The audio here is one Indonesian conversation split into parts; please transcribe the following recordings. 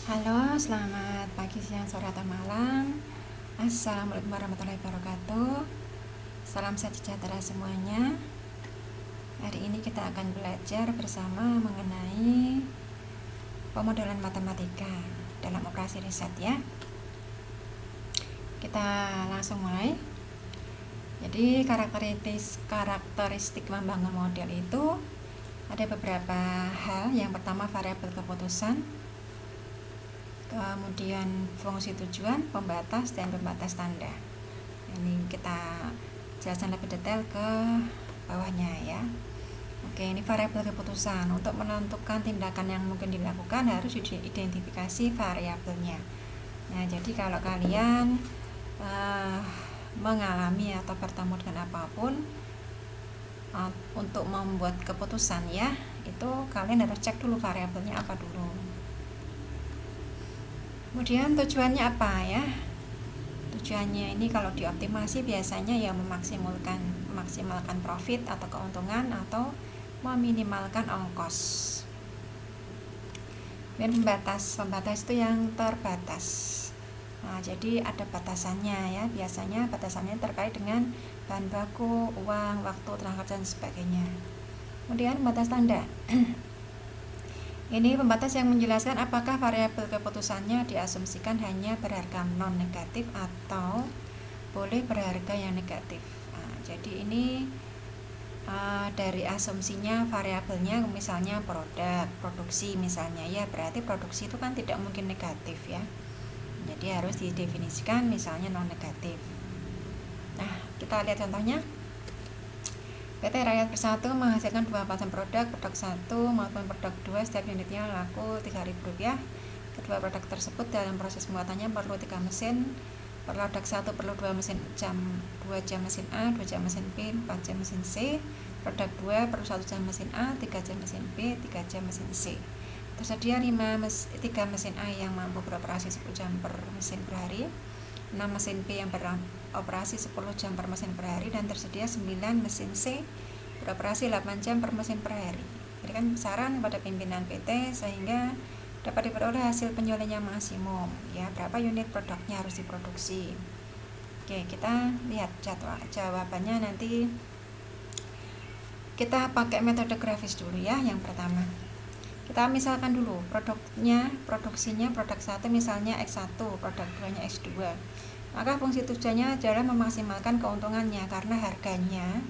Halo, selamat pagi, siang, sore, atau malam. Assalamualaikum warahmatullahi wabarakatuh. Salam sejahtera semuanya. Hari ini kita akan belajar bersama mengenai pemodelan matematika dalam operasi riset ya. Kita langsung mulai. Jadi karakteristik membangun model itu ada beberapa hal. Yang pertama variabel keputusan, kemudian fungsi tujuan, pembatas, dan pembatas tanda. Ini kita jelaskan lebih detail ke bawahnya ya. Oke, ini variabel keputusan. Untuk menentukan tindakan yang mungkin dilakukan harus identifikasi variabelnya. Nah, jadi kalau kalian mengalami atau bertemu dengan apapun untuk membuat keputusan ya, itu kalian harus cek dulu variabelnya apa dulu. Kemudian tujuannya apa ya? Tujuannya ini kalau dioptimasi biasanya ya memaksimalkan profit atau keuntungan atau meminimalkan ongkos. Dan pembatas itu yang terbatas. Nah, jadi ada batasannya ya. Biasanya batasannya terkait dengan bahan baku, uang, waktu, tenaga kerja dan sebagainya. Kemudian pembatas tanda. Ini pembatas yang menjelaskan apakah variabel keputusannya diasumsikan hanya berharga non negatif atau boleh berharga yang negatif. Nah, jadi ini dari asumsinya variabelnya misalnya produksi misalnya ya, berarti produksi itu kan tidak mungkin negatif ya. Jadi harus didefinisikan misalnya non negatif. Nah, kita lihat contohnya. PT Rakyat Bersatu menghasilkan 2 pasang produk 1 maupun produk 2 setiap unitnya laku Rp3.000. Kedua produk tersebut dalam proses pembuatannya perlu 3 mesin. Produk 1 perlu 2 jam mesin A, 2 jam mesin B, 4 jam mesin C. Produk 2 perlu 1 jam mesin A, 3 jam mesin B, 3 jam mesin C. Tersedia 3 mesin A yang mampu beroperasi 10 jam per mesin per hari, 6 mesin B yang beroperasi 10 jam per mesin per hari, dan tersedia 9 mesin C beroperasi 8 jam per mesin per hari. Berikan saran kepada pimpinan PT sehingga dapat diperoleh hasil penjualan yang maksimum ya, berapa unit produknya harus diproduksi. Oke, kita lihat jawabannya nanti. Kita pakai metode grafis dulu ya. Yang pertama kita misalkan dulu produksinya produk 1 misalnya X1, produk 2 nya X2. Maka fungsi tujuannya adalah memaksimalkan keuntungannya karena harganya,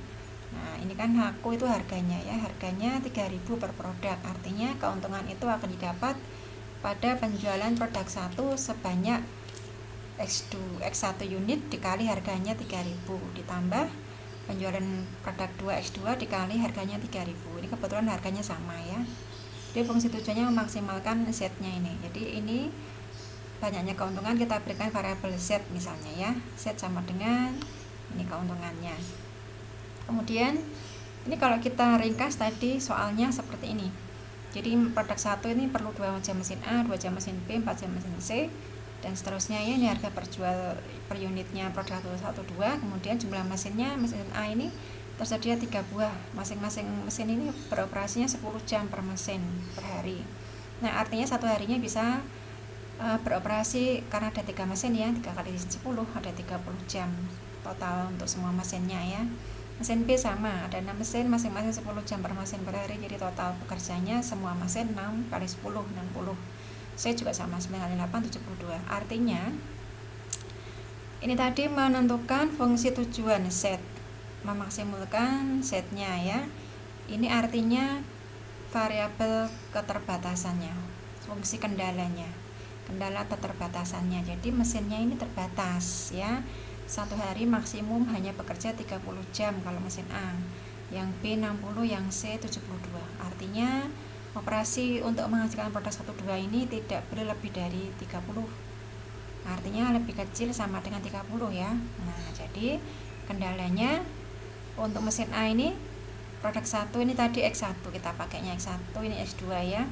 nah ini kan aku itu harganya ya, harganya 3.000 per produk, artinya keuntungan itu akan didapat pada penjualan produk 1 sebanyak X1 unit dikali harganya 3.000 ditambah penjualan produk 2 X2 dikali harganya 3.000. Ini kebetulan harganya sama ya. Jadi fungsi tujuannya memaksimalkan Z-nya ini. Jadi ini banyaknya keuntungan, kita berikan variabel Z misalnya ya. Z sama dengan ini keuntungannya. Kemudian ini kalau kita ringkas tadi soalnya seperti ini. Jadi produk 1 ini perlu 2 jam mesin A, 2 jam mesin B, 4 jam mesin C, dan seterusnya ya. Ini harga per unitnya produk 1, 2. Kemudian jumlah mesinnya, mesin A ini tersedia 3 buah, masing-masing mesin ini beroperasinya 10 jam per mesin per hari. Nah, artinya satu harinya bisa beroperasi, karena ada 3 mesin ya, 3 kali 10 ada 30 jam total untuk semua mesinnya ya. Mesin B sama, ada 6 mesin, masing-masing 10 jam per mesin per hari, jadi total pekerjanya semua mesin 6 kali 10, 60. C juga sama, 9 kali 8, 72. Artinya ini tadi menentukan fungsi tujuan Z, memaksimalkan Z-nya ya. Ini artinya variabel keterbatasannya, fungsi kendalanya, kendala keterbatasannya. Jadi mesinnya ini terbatas ya. Satu hari maksimum hanya bekerja 30 jam kalau mesin A, yang B 60, yang C 72. Artinya operasi untuk menghasilkan produk 1, 2 ini tidak boleh lebih dari 30. Artinya lebih kecil sama dengan 30 ya. Nah, jadi kendalanya untuk mesin A ini produk 1 ini tadi X1, kita pakainya X1, ini X2 ya.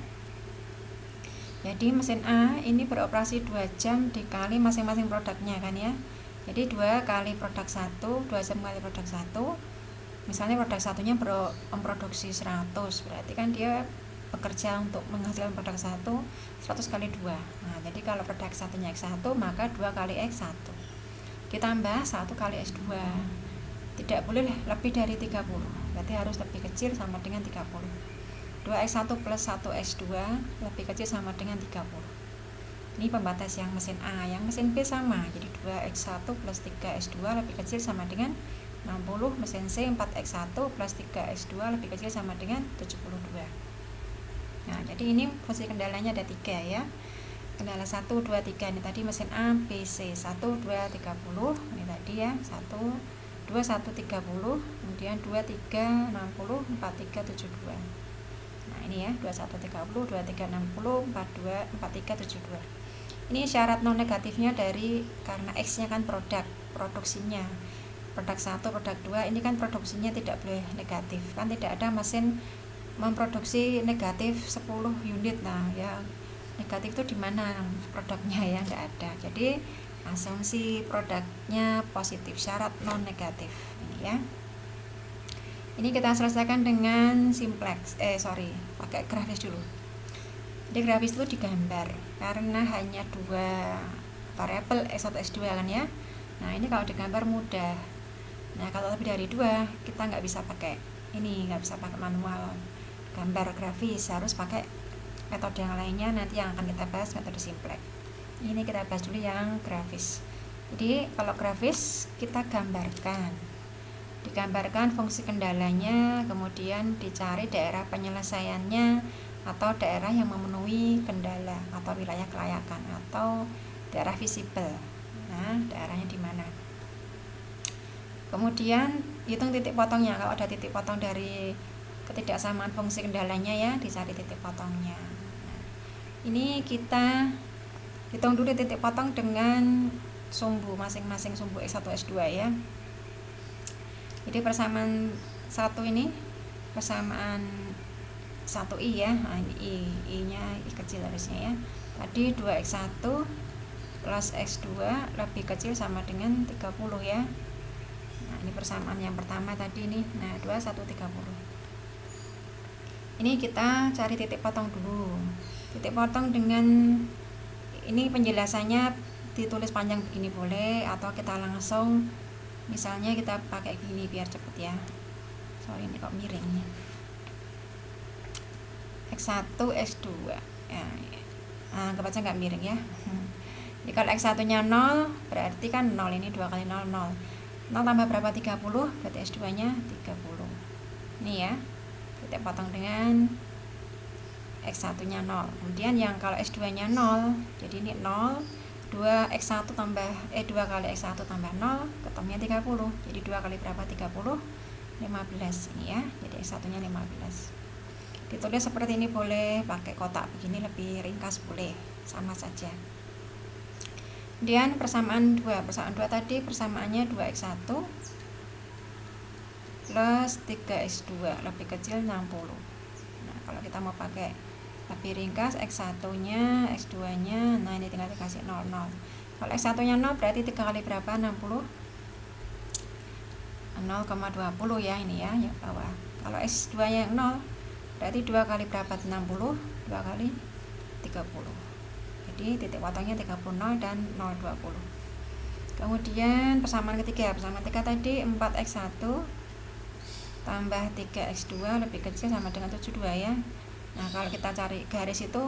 Jadi mesin A ini beroperasi 2 jam dikali masing-masing produknya kan ya. Jadi 2 kali produk 1, 2 jam kali produk 1. Misalnya produk satunya memproduksi 100, berarti kan dia bekerja untuk menghasilkan produk 100 kali 2. Nah, jadi kalau produk satunya X1 maka 2 kali X1 ditambah 1 kali X2. Tidak boleh lebih dari 30, berarti harus lebih kecil sama dengan 30. 2X1 plus 1X2 lebih kecil sama dengan 30. Ini pembatas yang mesin A. Yang mesin B sama, jadi 2X1 plus 3X2 lebih kecil sama dengan 60. Mesin C 4X1 plus 3X2 lebih kecil sama dengan 72. Nah, jadi ini fungsi kendalanya ada 3 ya. Kendala 1, 2, 3 ini tadi mesin A, B, C. 1, 2, 30 ini tadi ya. 1, 2, 1, 30, kemudian 2, 3, 60, 4, 3, 72. Nah, ini ya, 2, 1, 30, 2, 3, 60, 4, 2, 4, 3, 72. Ini syarat non negatifnya dari karena X nya kan produksinya. Produk 1, produk 2 ini kan produksinya tidak boleh negatif. Kan tidak ada mesin memproduksi negatif 10 unit. Nah, ya negatif itu di mana produknya ya, enggak ada. Jadi asumsi produknya positif, syarat non negatif ini ya. Ini kita selesaikan dengan simplex, pakai grafis dulu. Jadi grafis itu digambar karena hanya 2 variabel X1 X2 kan ya. Nah, ini kalau digambar mudah. Nah, kalau lebih dari 2 kita nggak bisa pakai ini, nggak bisa pakai manual gambar grafis, harus pakai metode yang lainnya, nanti yang akan kita bahas metode simplex. Ini kita bahas dulu yang grafis. Jadi kalau grafis kita digambarkan fungsi kendalanya, kemudian dicari daerah penyelesaiannya atau daerah yang memenuhi kendala atau wilayah kelayakan atau daerah visible. Nah, daerahnya di mana? Kemudian hitung titik potongnya. Kalau ada titik potong dari ketidaksamaan fungsi kendalanya ya, dicari titik potongnya. Nah, ini kita hitung dulu titik potong dengan sumbu masing-masing, sumbu X1 X2 ya. Jadi persamaan 1 ini persamaan 1i ya. Nah, ini i nya i kecil harusnya ya. Tadi 2X1 plus X2 lebih kecil sama dengan 30 ya. Nah, ini persamaan yang pertama tadi nih. Nah, 2, 1, 30. Ini kita cari titik potong dulu. Titik potong dengan ini penjelasannya ditulis panjang begini boleh, atau kita langsung misalnya kita pakai gini biar cepet ya. Sorry ini kok miring nih. X1 X2 ya. Anggap aja nggak miring ya. Jadi kalau X1 nya 0 berarti kan 0, ini 2 kali 0 0 tambah berapa? 30, berarti X2 nya 30. Ini ya, titik potong dengan X1 nya 0. Kemudian yang kalau X2 nya 0, jadi ini 0, 2X1 tambah 2 kali X1 tambah 0, ketemunya 30. Jadi 2 kali berapa? 30, 15 ini ya. Jadi X1 nya 15. Ditulis seperti ini boleh, pakai kotak begini lebih ringkas boleh, sama saja. Kemudian persamaan 2 tadi persamaannya 2X1 plus 3X2 lebih kecil 60. Nah, kalau kita mau pakai lebih ringkas, X1 nya, X2 nya, nah ini tinggal dikasih 0 0. Kalau X1 nya 0 berarti 3 kali berapa? 60, 0,20 ya, ini ya yang bawah. Kalau X2 nya 0 berarti 2 kali berapa? 60, 2 kali 30. Jadi titik potongnya 30 dan 0,20. Kemudian persamaan ketiga tadi 4X1 tambah 3X2 lebih kecil sama dengan 72 ya. Nah, kalau kita cari garis itu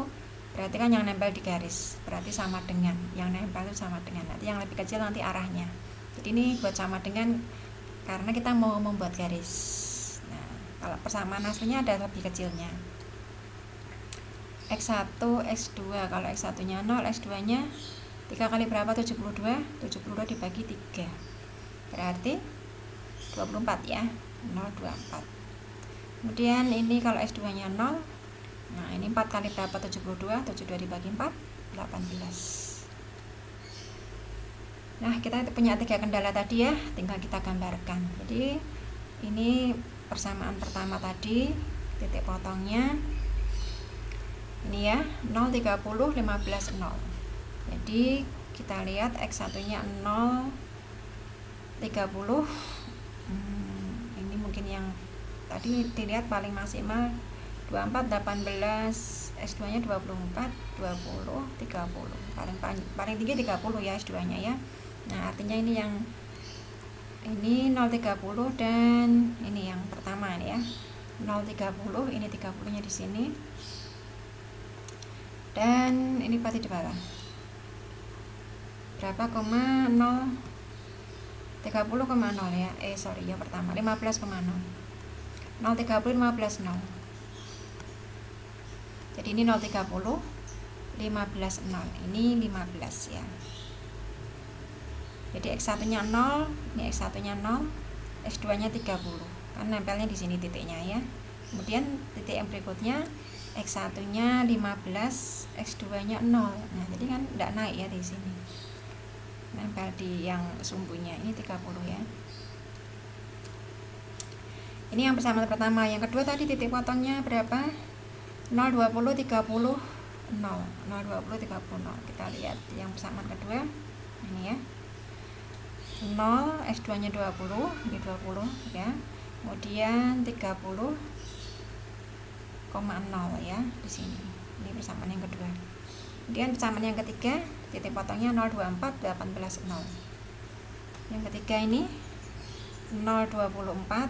berarti kan yang nempel di garis, berarti sama dengan yang nempel itu sama dengan, nanti yang lebih kecil nanti arahnya. Jadi ini buat sama dengan karena kita mau membuat garis. Nah, kalau persamaan aslinya ada lebih kecilnya. X1 X2, kalau X1 nya 0, X2 nya 3 kali berapa? 72 dibagi 3 berarti 24 ya, 0,24. Kemudian ini kalau X2 nya 0, nah ini 4 kali berapa? 72 dibagi 4, 18. Nah, kita punya 3 kendala tadi ya, tinggal kita gambarkan. Jadi ini persamaan pertama tadi, titik potongnya ini ya, 0, 30, 15, 0. Jadi kita lihat X1 nya 0, 30. Ini mungkin yang tadi dilihat paling maksimal 24, 18, S2 nya 24, 20, 30, paling tinggi 30 ya S2 nya ya. Nah artinya ini yang ini 0,30 dan ini yang pertama ini ya 0,30, ini 30 nya di sini dan ini pasti di bawah berapa, 0,30,0 ya, yang pertama 15,0, 0,30, 15, 0. Jadi ini 0,30, 15, 0. Ini 15 ya. Jadi X1 nya 0, ini X1 nya 0, S2 nya 30. Kan nempelnya di sini titiknya ya. Kemudian titik yang berikutnya X1 nya 15, X2 nya 0. Nah, jadi kan tidak naik ya di sini. Nempel di yang sumbunya ini 30 ya. Ini yang persamaan pertama. Yang kedua tadi titik potongnya berapa? 0, 20, 30, 0. 0, 20, 30, 0. Kita lihat yang persamaan kedua. Ini ya. 0, S2 nya 20, ini 20 ya. Kemudian 30,0 ya di sini. Ini persamaan yang kedua. Kemudian persamaan yang ketiga, titik potongnya 0,24, 18, 0. Yang ketiga ini 0,24,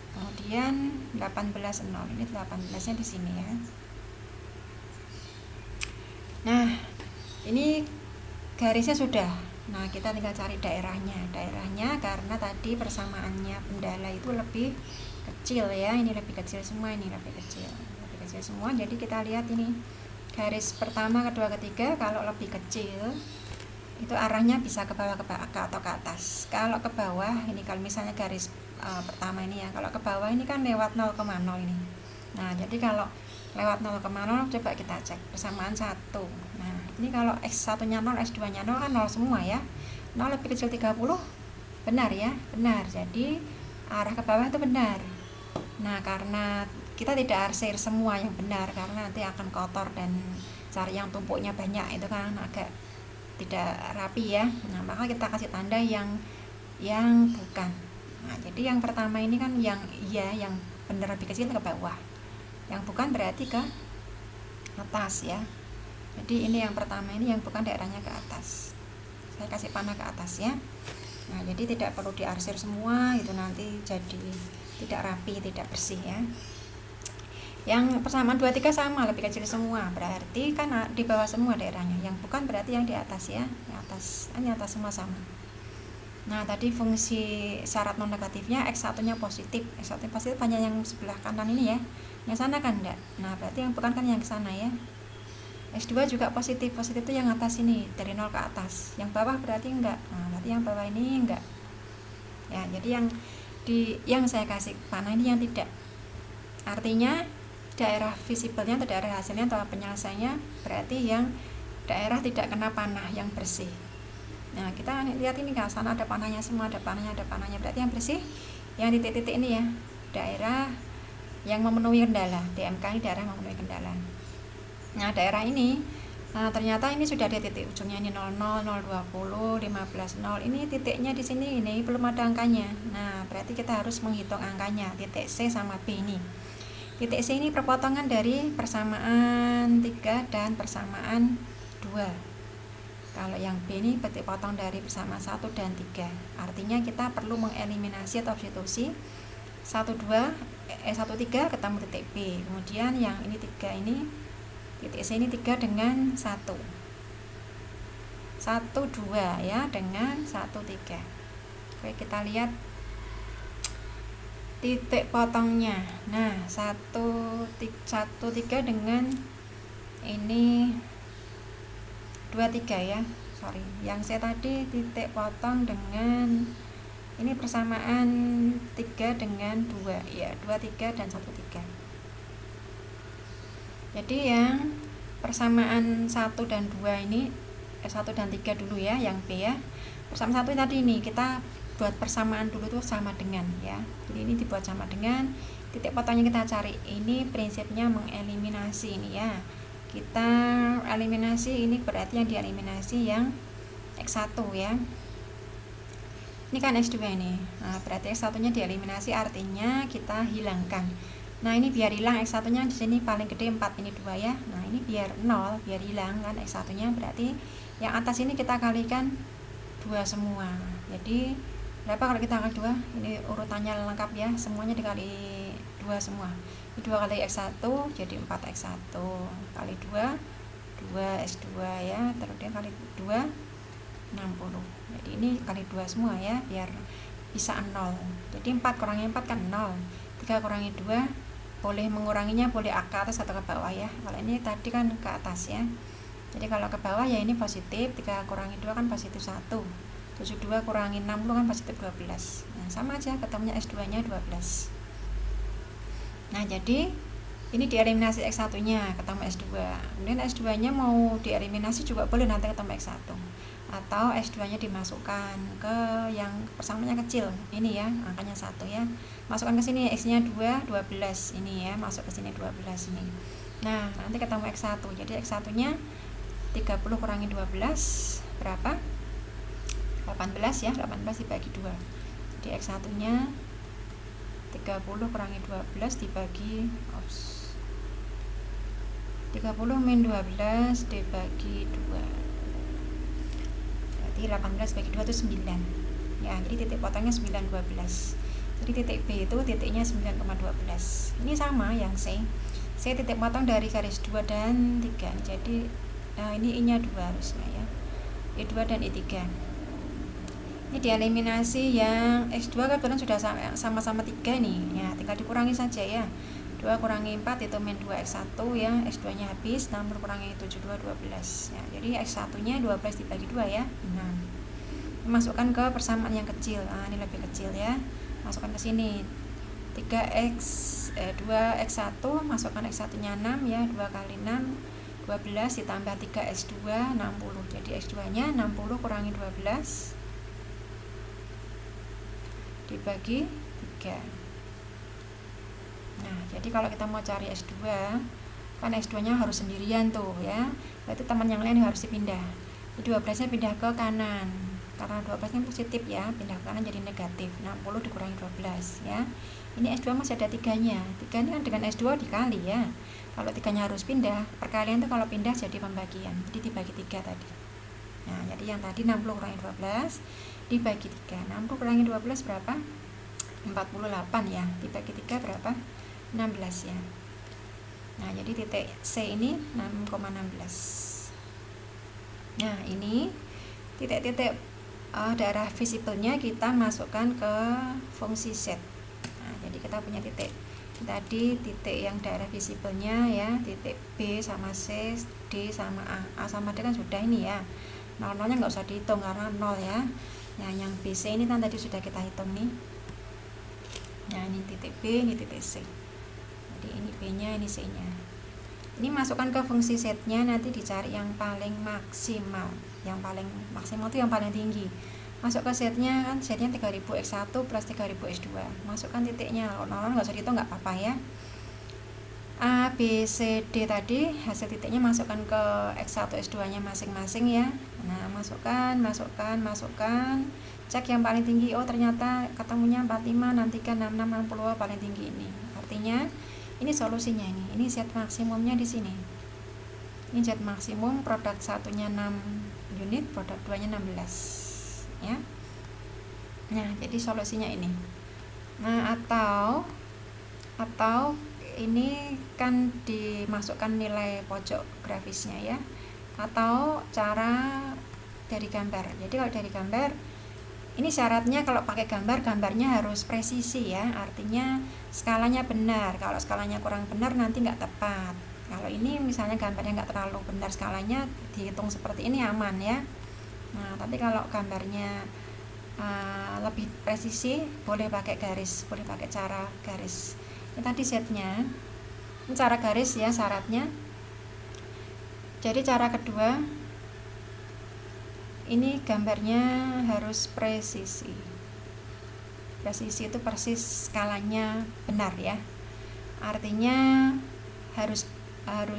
kemudian 18, 0. Ini 18-nya di sini ya. Nah, ini garisnya sudah. Nah, kita tinggal cari daerahnya karena tadi persamaannya pendala itu lebih kecil ya. Ini lebih kecil semua, ini lebih kecil semua. Jadi kita lihat ini garis pertama, kedua, ketiga. Kalau lebih kecil itu arahnya bisa ke bawah atau ke atas. Kalau ke bawah ini, kalau misalnya garis pertama ini ya, kalau ke bawah ini kan lewat 0,0 ini. Nah, jadi kalau lewat 0,0 coba kita cek persamaan 1. Nah, ini kalau X1 nya 0, S2 nya 0 kan 0 semua ya. 0 lebih kecil 30 benar ya, benar. Jadi arah ke bawah itu benar. Nah, karena kita tidak arsir semua yang benar karena nanti akan kotor dan cari yang tumpuknya banyak itu kan agak tidak rapi ya. Nah, maka kita kasih tanda yang bukan. Nah, jadi yang pertama ini kan yang iya, yang benar lebih kecil ke bawah. Yang bukan berarti ke atas ya. Jadi ini yang pertama ini yang bukan daerahnya ke atas. Saya kasih panah ke atas ya. Nah, jadi tidak perlu diarsir semua itu, nanti jadi tidak rapi, tidak bersih ya. Yang persamaan 2, 3 sama, lebih kecil semua. Berarti kan di bawah semua daerahnya. Yang bukan berarti yang di atas ya. Ini atas semua sama. Nah, tadi fungsi syarat non negatifnya X1 nya positif. X1 positif hanya yang sebelah kanan ini ya. Yang sana kan enggak. Nah, berarti yang bukan kan yang ke sana ya. S2 juga positif. Positif itu yang atas ini, dari 0 ke atas. Yang bawah berarti enggak. Nah, berarti yang bawah ini enggak. Ya, jadi yang saya kasih panah ini yang tidak. Artinya daerah visibelnya atau daerah hasilnya atau penyelesaiannya berarti yang daerah tidak kena panah, yang bersih. Nah, kita lihat ini kan sana ada panahnya semua, ada panahnya. Berarti yang bersih yang titik-titik ini ya, daerah yang memenuhi kendala. DMK ini daerah memenuhi kendala. Nah, daerah ini ternyata ini sudah ada titik ujungnya, ini 00, 020, 15, 0. Ini titiknya di sini, ini belum ada angkanya. Nah, berarti kita harus menghitung angkanya, titik C sama B ini. Titik C ini perpotongan dari persamaan 3 dan persamaan 2. Kalau yang B ini titik potong dari persamaan 1 dan 3. Artinya kita perlu mengeliminasi atau substitusi 1, 3 ketemu titik B. Kemudian yang ini 3 ini, titik C ini 3 dengan 1. 1, 2 ya, dengan 1, 3. Oke, kita lihat titik potongnya. Nah, 1, 3 dengan ini 2, 3 ya. Sorry, yang saya tadi titik potong dengan ini persamaan 3 dengan 2 ya, 2, 3 dan 1, 3. Jadi yang persamaan 1 dan 2 ini 1 dan 3 dulu ya, yang B ya. Persamaan 1 tadi ini kita buat persamaan dulu tuh sama dengan ya. Jadi ini dibuat sama dengan, titik potongnya kita cari. Ini prinsipnya mengeliminasi ini ya. Kita eliminasi, ini berarti yang dieliminasi yang X1 ya. Ini kan S2 ini. Nah, berarti X1 nya dieliminasi, artinya kita hilangkan. Nah ini biar hilang X1 nya di sini paling gede 4, ini 2 ya. Nah ini biar 0, biar hilang kan X1 nya, berarti yang atas ini kita kalikan 2 semua. Jadi berapa kalau kita kali 2? Ini urutannya lengkap ya, semuanya dikali 2 semua. Ini 2 kali X1 jadi 4X1 kali 2 2X2 ya, terus dia kali 2 60. Jadi ini kali 2 semua ya, biar bisa 0. Jadi 4 kurangi 4 kan 0. 3 kurangi 2 boleh menguranginya, boleh ke atas atau ke bawah ya. Kalau ini tadi kan ke atas ya. Jadi kalau ke bawah ya ini positif, 3 kurangi 2 kan positif 1. 72 kurangi 60 kan positif 12. Nah, sama aja ketemunya S2 nya 12. Nah, jadi ini dieliminasi X1 nya, ketemu S2. Kemudian S2 nya mau dieliminasi juga boleh, nanti ketemu X1. Atau S2 nya dimasukkan ke yang persamanya kecil ini ya, angkanya 1 ya, masukkan ke sini, X nya 2 12 ini ya, masuk ke sini 12 ini. Nah nanti ketemu X1, jadi X1 nya 30 kurangi 12 berapa? 18 ya, 18 dibagi 2. Jadi X1 nya 30 kurangi 12 dibagi 30 min 12 dibagi 2, 18 bagi 2 itu 9 ya, jadi titik potongnya 9, 12. Jadi titik B itu titiknya 9,12. Ini sama yang C titik potong dari garis 2 dan 3. Jadi ini I nya 2 harusnya ya, I2 dan I3. Ini dieliminasi yang X2 kebetulan sudah sama-sama 3 nih ya, tinggal dikurangi saja ya. 2 kurangi 4 itu min 2X1 ya, X2 nya habis, 60 kurangi 72 12 ya. Jadi X1 nya 12 dibagi 2 ya, 6. Masukkan ke persamaan yang kecil. Ini lebih kecil ya, masukkan ke sini 2X1, masukkan X1 nya 6 ya, 2 kali 6 12 ditambah 3X2 60. Jadi X2 nya 60 kurangi 12 dibagi 3. Nah, jadi kalau kita mau cari S2, kan S2 nya harus sendirian tuh ya, berarti teman yang lain harus dipindah. 12 nya pindah ke kanan, karena 12 nya positif ya, pindah ke kanan jadi negatif. 60 dikurangi 12 ya. Ini S2 masih ada 3 nya, 3 ini kan dengan S2 dikali ya. Kalau 3 nya harus pindah, perkalian tuh kalau pindah jadi pembagian, jadi dibagi 3 tadi. Nah, jadi yang tadi 60 kurangi 12 dibagi 3. 60 kurangi 12 berapa? 48 ya, dibagi 3 berapa? 16 ya. Nah jadi titik C ini 6,16. Nah ini titik-titik daerah visibelnya kita masukkan ke fungsi Z. Nah jadi kita punya titik tadi, titik yang daerah visibelnya ya, titik B sama C, D sama A sama D kan sudah ini ya, 0-0 nya nggak usah dihitung karena 0 ya. Nah yang BC ini kan tadi sudah kita hitung nih. Nah ini titik B, ini titik C. Jadi ini B nya, ini C nya. Ini masukkan ke fungsi Z nya, nanti dicari yang paling maksimal. Yang paling maksimal itu yang paling tinggi. Masuk ke Z nya, kan Z nya 3000 X1 plus 3000 X2. Masukkan titiknya, kalau nggak usah dihitung nggak apa-apa ya. A, B, C, D tadi hasil titiknya masukkan ke X1 X2 nya masing-masing ya. Nah masukkan, cek yang paling tinggi. Oh ternyata ketemunya 45, 63, 66, 60 paling tinggi ini. Artinya ini solusinya ini Z maksimumnya di sini. Ini Z maksimum, produk satunya 6 unit, produk 2 nya 16 ya. Nah jadi solusinya ini. Nah atau ini kan dimasukkan nilai pojok grafisnya ya, atau cara dari gambar. Jadi kalau dari gambar ini syaratnya kalau pakai gambarnya harus presisi ya, artinya skalanya benar. Kalau skalanya kurang benar nanti nggak tepat. Kalau ini misalnya gambarnya nggak terlalu benar skalanya, dihitung seperti ini aman ya. Nah tapi kalau gambarnya lebih presisi, boleh pakai garis, boleh pakai cara garis. Ini tadi setnya, ini cara garis ya syaratnya. Jadi cara kedua, ini gambarnya harus presisi. Presisi itu persis skalanya benar ya. Artinya harus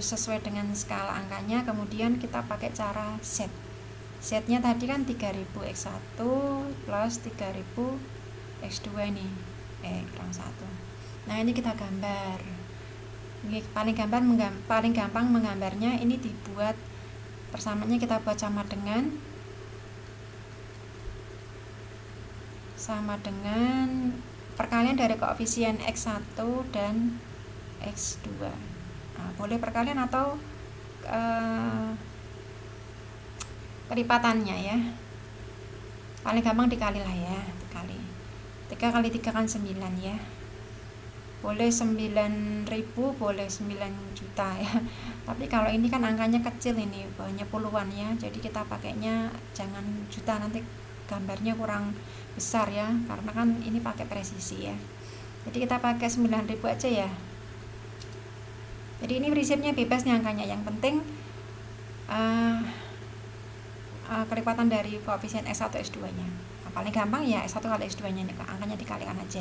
sesuai dengan skala angkanya. Kemudian kita pakai cara set. Setnya tadi kan 3000 X1 plus 3000 X2 ini. Kurang 1. Nah, ini kita gambar. Ini paling gampang menggambarnya ini dibuat persamanya, kita buat sama dengan perkalian dari koefisien X1 dan X2. Nah, boleh perkalian atau kelipatannya ya, paling gampang dikali lah ya, dikali 3 kali 3 kan 9 ya, boleh 9.000, boleh 9 juta ya. Tapi kalau ini kan angkanya kecil, ini banyak puluhan ya, jadi kita pakainya jangan juta, nanti gambarnya kurang besar ya, karena kan ini pakai presisi ya. Jadi kita pakai 9.000 aja ya. Jadi ini prinsipnya bebas nih angkanya, yang penting kelipatan dari koefisien X1 X2 nya. Nah, paling gampang ya X1 kali X2 nya, angkanya dikalikan aja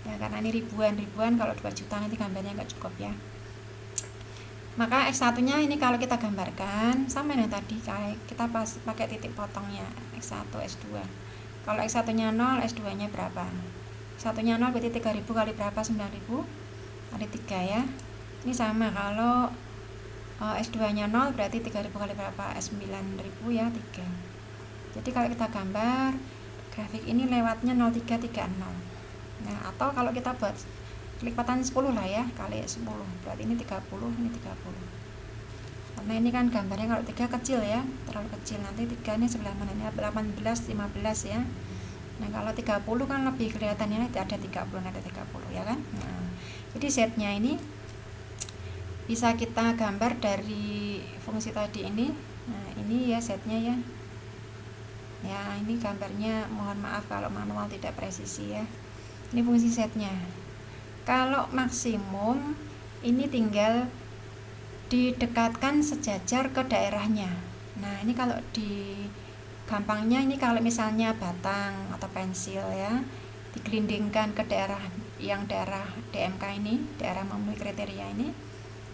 ya, karena ini ribuan, kalau 2 juta nanti gambarnya nggak cukup ya. Maka X1 nya ini kalau kita gambarkan sama yang tadi, kita pakai titik potongnya X1 X2. Kalau X1 nya 0, X2 nya berapa? X1 nya 0 berarti 3000 kali berapa? 9000 kali 3 ya. Ini sama, kalau S2 nya 0 berarti 3000 kali berapa? S9000 ya, 3. Jadi kalau kita gambar grafik ini lewatnya 0330. Nah, atau kalau kita buat kelipatan 10 lah ya, kali 10 berarti ini 30, ini 30. Karena ini kan gambarnya kalau 3 kecil ya, terlalu kecil, nanti 3 ini sebelah mana, ini 18, 15 ya. Nah, kalau 30 kan lebih kelihatannya, ada 30, ada 30 ya kan. Nah, jadi setnya ini bisa kita gambar dari fungsi tadi ini. Nah, ini ya setnya ya. Ya, ini gambarnya, mohon maaf kalau manual tidak presisi ya. Ini fungsi setnya. Kalau maksimum ini tinggal didekatkan sejajar ke daerahnya. Nah, ini kalau di gampangnya ini kalau misalnya batang atau pensil ya, digelindingkan ke daerah DMK ini, daerah memenuhi kriteria ini,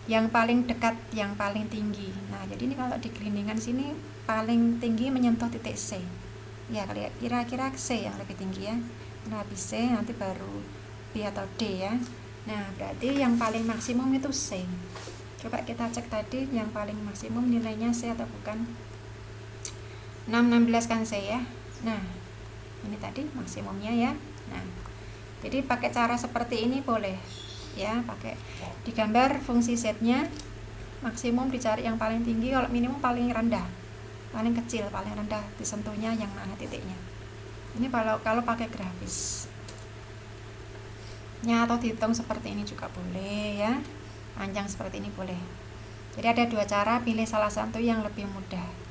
yang paling dekat, yang paling tinggi. Nah, jadi ini kalau digelindingkan sini paling tinggi menyentuh titik C. Ya, kira-kira C yang lebih tinggi ya. Nah, habis C nanti baru B atau D ya. Nah, berarti yang paling maksimum itu C. Coba kita cek tadi yang paling maksimum nilainya C atau bukan. 616 kan C ya. Nah, ini tadi maksimumnya ya. Nah, jadi pakai cara seperti ini boleh ya, pakai digambar fungsi setnya, maksimum dicari yang paling tinggi, kalau minimum paling rendah, paling kecil, paling rendah disentuhnya yang mana titiknya. Ini kalau pakai grafis ya, atau dihitung seperti ini juga boleh ya, panjang seperti ini boleh. Jadi ada dua cara, pilih salah satu yang lebih mudah.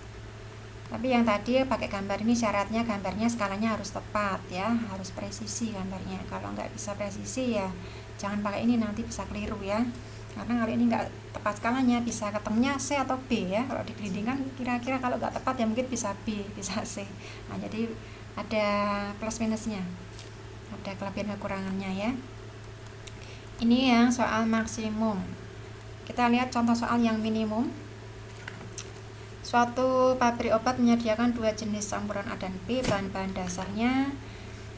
Tapi yang tadi pakai gambar ini syaratnya gambarnya skalanya harus tepat ya, harus presisi gambarnya. Kalau nggak bisa presisi ya jangan pakai ini, nanti bisa keliru ya. Karena kalau ini nggak tepat skalanya, bisa ketemunya C atau B ya. Kalau digelindingkan kira-kira kalau nggak tepat ya mungkin bisa B, bisa C. Nah, jadi ada plus minusnya, ada kelebihan kekurangannya ya. Ini yang soal maksimum. Kita lihat contoh soal yang minimum. Suatu pabrik obat menyediakan 2 jenis campuran A dan B. Bahan-bahan dasarnya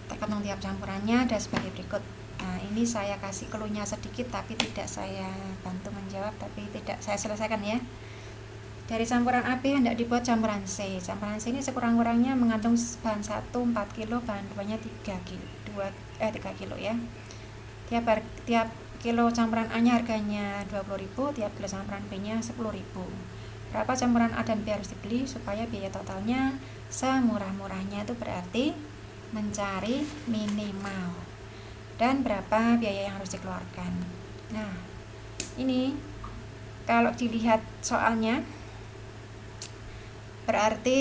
tergantung tiap campurannya ada sebagai berikut. Nah, ini saya kasih clue-nya sedikit, tapi tidak saya bantu menjawab, tapi tidak saya selesaikan ya. Dari campuran AB hendak dibuat campuran C. Campuran C ini sekurang-kurangnya mengandung bahan 1 4 kilo, bahan 2-nya 3 kilo ya. Tiap kilo campuran A-nya harganya 20.000, tiap kilo campuran B-nya 10.000. Berapa campuran A dan B harus dibeli supaya biaya totalnya semurah-murahnya? Itu berarti mencari minimal dan berapa biaya yang harus dikeluarkan. Nah, ini kalau dilihat soalnya berarti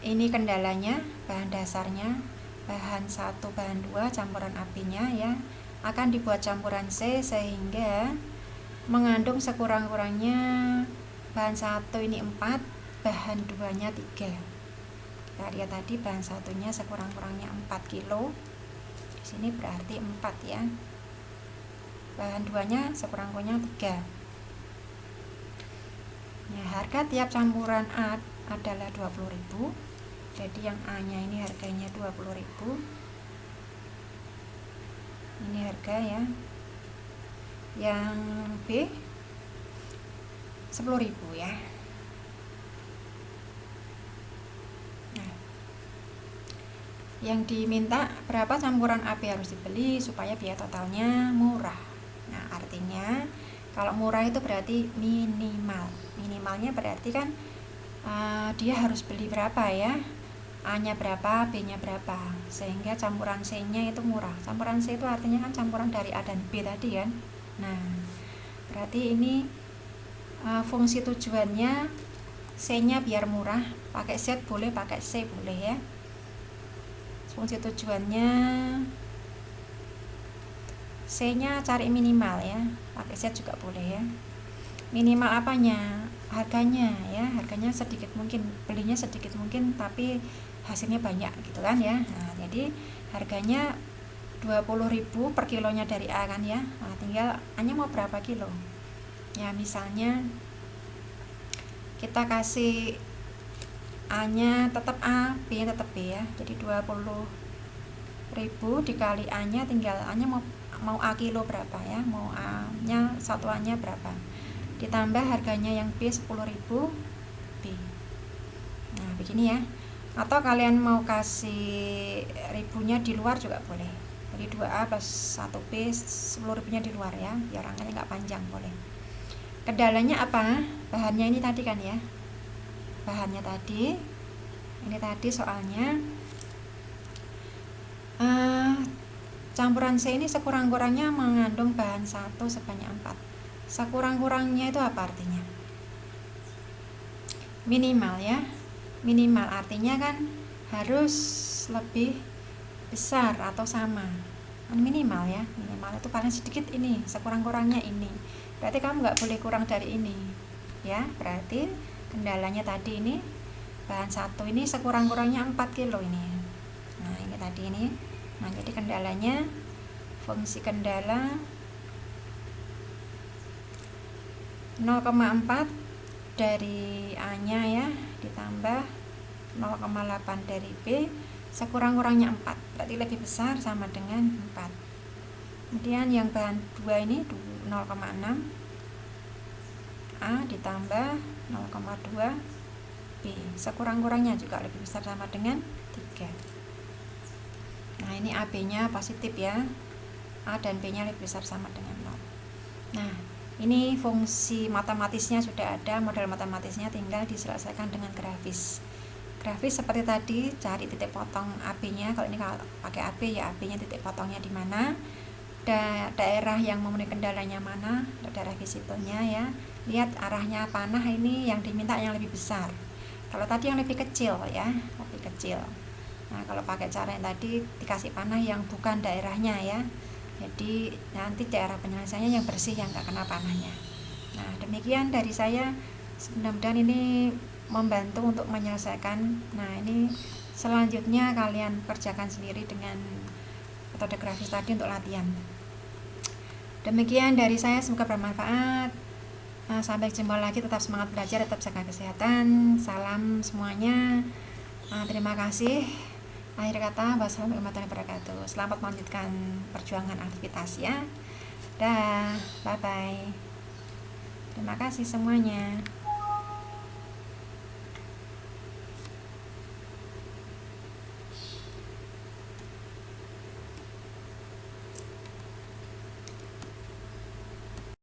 ini kendalanya, bahan dasarnya bahan 1, bahan 2, campuran AB-nya ya akan dibuat campuran C sehingga mengandung sekurang-kurangnya bahan 1 ini 4, bahan 2-nya 3. Kita lihat tadi bahan 1-nya sekurang-kurangnya 4 kilo. Di sini berarti 4 ya. Bahan 2-nya sekurang-kurangnya 3. Nah, harga tiap campuran A adalah 20.000. Jadi yang A-nya ini harganya 20.000. Ini harga ya. yang B 10.000 ya. Nah, yang diminta berapa campuran AB harus dibeli supaya biaya totalnya murah. Nah, artinya kalau murah itu berarti minimalnya berarti kan dia harus beli berapa ya, A-nya berapa, B-nya berapa, sehingga campuran C-nya itu murah. Campuran C itu artinya kan campuran dari A dan B tadi kan. Nah, berarti ini fungsi tujuannya C-nya biar murah, pakai Z boleh, pakai C boleh ya. Fungsi tujuannya C-nya cari minimal ya, pakai Z juga boleh ya. Minimal apanya? Harganya ya, harganya sedikit mungkin, belinya sedikit mungkin tapi hasilnya banyak gitu kan ya. Nah, jadi harganya 20.000 per kilonya dari A kan ya. Nah, tinggal A-nya mau berapa kilo ya, misalnya kita kasih A-nya tetap A, B-nya tetap B ya, jadi 20.000 dikali A-nya, tinggal A-nya mau A kilo berapa ya, mau A-nya satuannya berapa, ditambah harganya yang B 10.000 B. Nah, begini ya. Atau kalian mau kasih ribunya di luar juga boleh. Jadi 2A plus 1B 10.000-nya di luar ya, biar angkanya nggak panjang, boleh. Kendalanya apa? Bahannya ini tadi kan ya. Bahannya tadi, ini tadi soalnya campuran C ini sekurang-kurangnya mengandung bahan 1 sebanyak 4. Sekurang-kurangnya itu apa artinya? Minimal ya. Minimal artinya kan harus lebih besar atau sama. Minimal ya, minimal itu paling sedikit ini, sekurang-kurangnya ini. Berarti kamu nggak boleh kurang dari ini ya. Berarti kendalanya tadi ini bahan 1 ini sekurang-kurangnya 4 kilo ini. Nah, ini tadi ini. Nah, jadi kendalanya, fungsi kendala 0,4 dari A-nya ya, ditambah 0,8 dari B, sekurang-kurangnya 4, berarti lebih besar sama dengan 4. Kemudian yang bahan 2 ini 0,6 A ditambah 0,2 B, sekurang-kurangnya juga lebih besar sama dengan 3. Nah, ini AB-nya positif ya, A dan B-nya lebih besar sama dengan 0. Nah, ini fungsi matematisnya sudah ada, model matematisnya tinggal diselesaikan dengan grafis. Grafis seperti tadi, cari titik potong AB-nya. Kalau ini kalau pakai AB ya AB-nya titik potongnya di mana, daerah yang memenuhi kendalanya mana, daerah visibelnya ya. Lihat arahnya panah ini yang diminta yang lebih besar. Kalau tadi yang lebih kecil ya, lebih kecil. Nah, kalau pakai cara yang tadi dikasih panah yang bukan daerahnya ya. Jadi nanti daerah penyelesaiannya yang bersih, yang nggak kena panahnya. Nah, demikian dari saya. Mudah-mudahan ini membantu untuk menyelesaikan. Nah, ini selanjutnya kalian kerjakan sendiri dengan metode grafis tadi untuk latihan. Demikian dari saya, semoga bermanfaat. Sampai jumpa lagi, tetap semangat belajar, tetap jaga kesehatan. Salam semuanya. Terima kasih. Akhir kata, wassalamualaikum warahmatullahi wabarakatuh. Selamat melanjutkan perjuangan aktivitas ya. Dah, bye bye. Terima kasih semuanya.